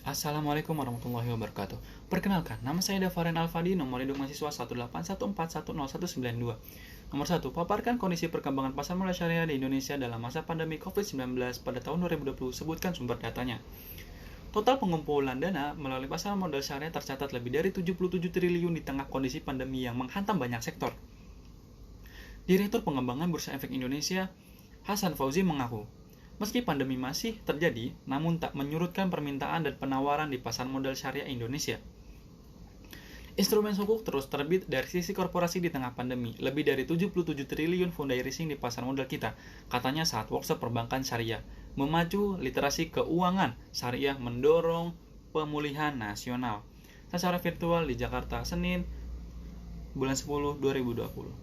Assalamualaikum warahmatullahi wabarakatuh. Perkenalkan, nama saya Dafaren Alfadi, nomor induk mahasiswa 181411092. Nomor 1. Paparkan kondisi perkembangan pasar modal syariah di Indonesia dalam masa pandemi COVID-19 pada tahun 2020. Sebutkan sumber datanya. Total pengumpulan dana melalui pasar modal syariah tercatat lebih dari 77 triliun di tengah kondisi pandemi yang menghantam banyak sektor. Direktur Pengembangan Bursa Efek Indonesia, Hasan Fauzi mengaku, meski pandemi masih terjadi, namun tak menyurutkan permintaan dan penawaran di pasar modal syariah Indonesia. Instrumen sukuk terus terbit dari sisi korporasi di tengah pandemi. Lebih dari 77 triliun fundraising di pasar modal kita, katanya saat workshop perbankan syariah. Memacu literasi keuangan syariah mendorong pemulihan nasional. Secara virtual di Jakarta, Senin, bulan 10, 2020.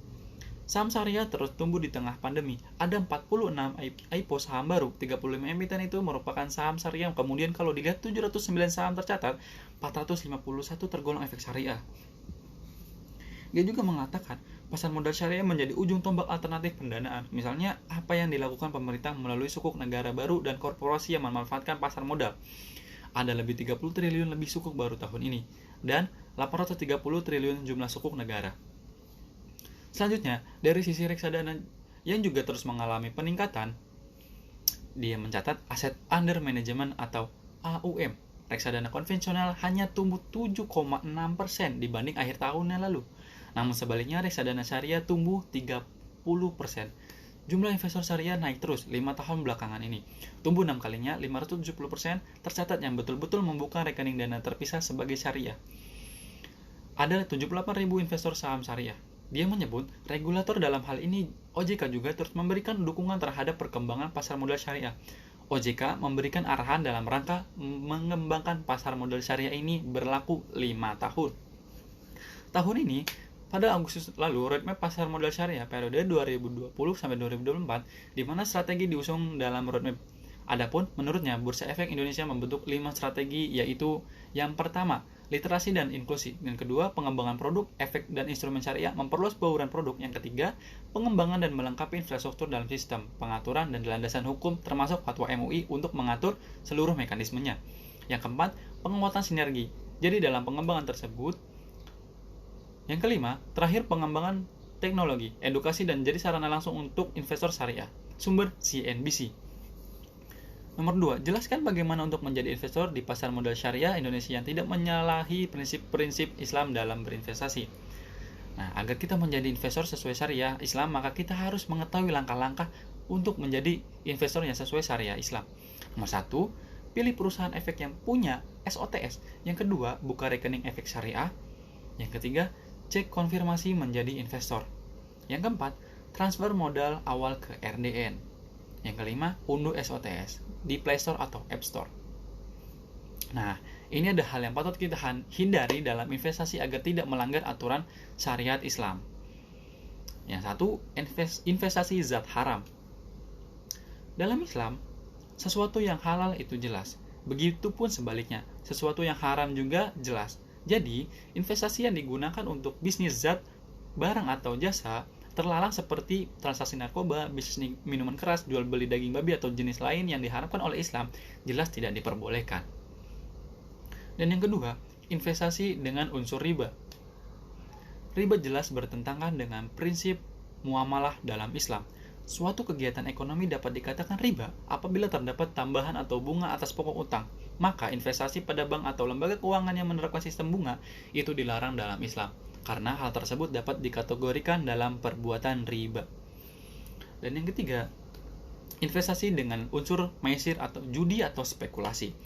Saham syariah terus tumbuh di tengah pandemi. Ada 46 IPO saham baru, 35 emiten itu merupakan saham syariah. Kemudian kalau dilihat 709 saham tercatat, 451 tergolong efek syariah. Dia juga mengatakan, pasar modal syariah menjadi ujung tombak alternatif pendanaan. Misalnya, apa yang dilakukan pemerintah melalui sukuk negara baru dan korporasi yang memanfaatkan pasar modal. Ada lebih 30 triliun lebih sukuk baru tahun ini, dan 830 triliun jumlah sukuk negara. Selanjutnya, dari sisi reksadana yang juga terus mengalami peningkatan, dia mencatat aset under management atau AUM. Reksadana konvensional hanya tumbuh 7,6% dibanding akhir tahun yang lalu. Namun sebaliknya, reksadana syariah tumbuh 30%. Jumlah investor syariah naik terus 5 tahun belakangan ini. Tumbuh 6 kalinya, 570% tercatat yang betul-betul membuka rekening dana terpisah sebagai syariah. Ada 78.000 investor saham syariah. Dia menyebut, regulator dalam hal ini OJK juga terus memberikan dukungan terhadap perkembangan pasar modal syariah. OJK memberikan arahan dalam rangka mengembangkan pasar modal syariah ini berlaku 5 tahun. Tahun ini, pada Agustus lalu, roadmap pasar modal syariah periode 2020-2024, di mana strategi diusung dalam roadmap. Adapun, menurutnya, Bursa Efek Indonesia membentuk 5 strategi, yaitu yang pertama, literasi dan inklusi. Yang kedua, pengembangan produk, efek, dan instrumen syariah, memperluas bauran produk. Yang ketiga, pengembangan dan melengkapi infrastruktur dalam sistem, pengaturan, dan landasan hukum, termasuk fatwa MUI untuk mengatur seluruh mekanismenya. Yang keempat, penguatan sinergi. Jadi dalam pengembangan tersebut, yang kelima, terakhir pengembangan teknologi, edukasi, dan jadi sarana langsung untuk investor syariah. Sumber CNBC. Nomor 2, jelaskan bagaimana untuk menjadi investor di pasar modal syariah Indonesia yang tidak menyalahi prinsip-prinsip Islam dalam berinvestasi. Nah, agar kita menjadi investor sesuai syariah Islam, maka kita harus mengetahui langkah-langkah untuk menjadi investor yang sesuai syariah Islam. Nomor 1, pilih perusahaan efek yang punya SOTS. Yang kedua, buka rekening efek syariah. Yang ketiga, cek konfirmasi menjadi investor. Yang keempat, transfer modal awal ke RDN. Yang kelima, unduh SOTS di Play Store atau App Store. Nah, ini ada hal yang patut kita hindari dalam investasi agar tidak melanggar aturan syariat Islam. Yang satu, investasi zat haram. Dalam Islam, sesuatu yang halal itu jelas. Begitupun sebaliknya, sesuatu yang haram juga jelas. Jadi, investasi yang digunakan untuk bisnis zat, barang atau jasa, terlarang seperti transaksi narkoba, bisnis minuman keras, jual beli daging babi atau jenis lain yang diharapkan oleh Islam, jelas tidak diperbolehkan. Dan yang kedua, investasi dengan unsur riba. Riba jelas bertentangan dengan prinsip muamalah dalam Islam. Suatu kegiatan ekonomi dapat dikatakan riba apabila terdapat tambahan atau bunga atas pokok utang. Maka investasi pada bank atau lembaga keuangan yang menerapkan sistem bunga itu dilarang dalam Islam, karena hal tersebut dapat dikategorikan dalam perbuatan riba. Dan yang ketiga, investasi dengan unsur maisir atau judi atau spekulasi.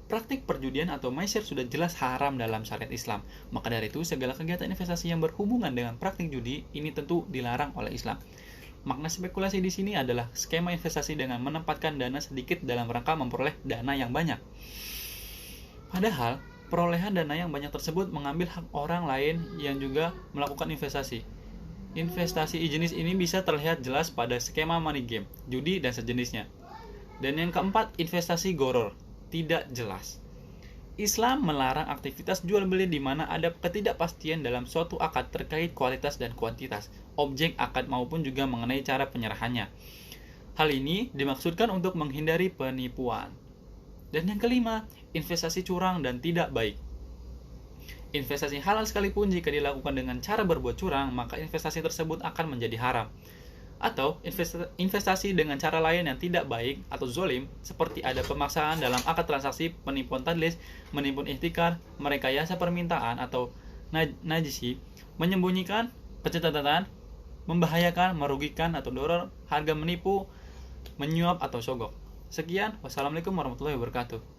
Praktik perjudian atau maisir sudah jelas haram dalam syariat Islam. Maka dari itu, segala kegiatan investasi yang berhubungan dengan praktik judi ini tentu dilarang oleh Islam. Makna spekulasi di sini adalah skema investasi dengan menempatkan dana sedikit dalam rangka memperoleh dana yang banyak. Padahal, perolehan dana yang banyak tersebut mengambil hak orang lain yang juga melakukan investasi. Investasi jenis ini bisa terlihat jelas pada skema money game, judi, dan sejenisnya. Dan yang keempat, investasi goror, tidak jelas. Islam melarang aktivitas jual beli di mana ada ketidakpastian dalam suatu akad terkait kualitas dan kuantitas, objek akad maupun juga mengenai cara penyerahannya. Hal ini dimaksudkan untuk menghindari penipuan. Dan yang kelima, investasi curang dan tidak baik. Investasi halal sekalipun jika dilakukan dengan cara berbuat curang, maka investasi tersebut akan menjadi haram. Atau investasi dengan cara lain yang tidak baik atau zolim, seperti ada pemaksaan dalam akad transaksi, penipuan tadlis, menimbun ihtikar, merekayasa permintaan atau najisi, menyembunyikan pencatatan, membahayakan, merugikan atau doror, harga menipu, menyuap atau sogok. Sekian, wassalamualaikum warahmatullahi wabarakatuh.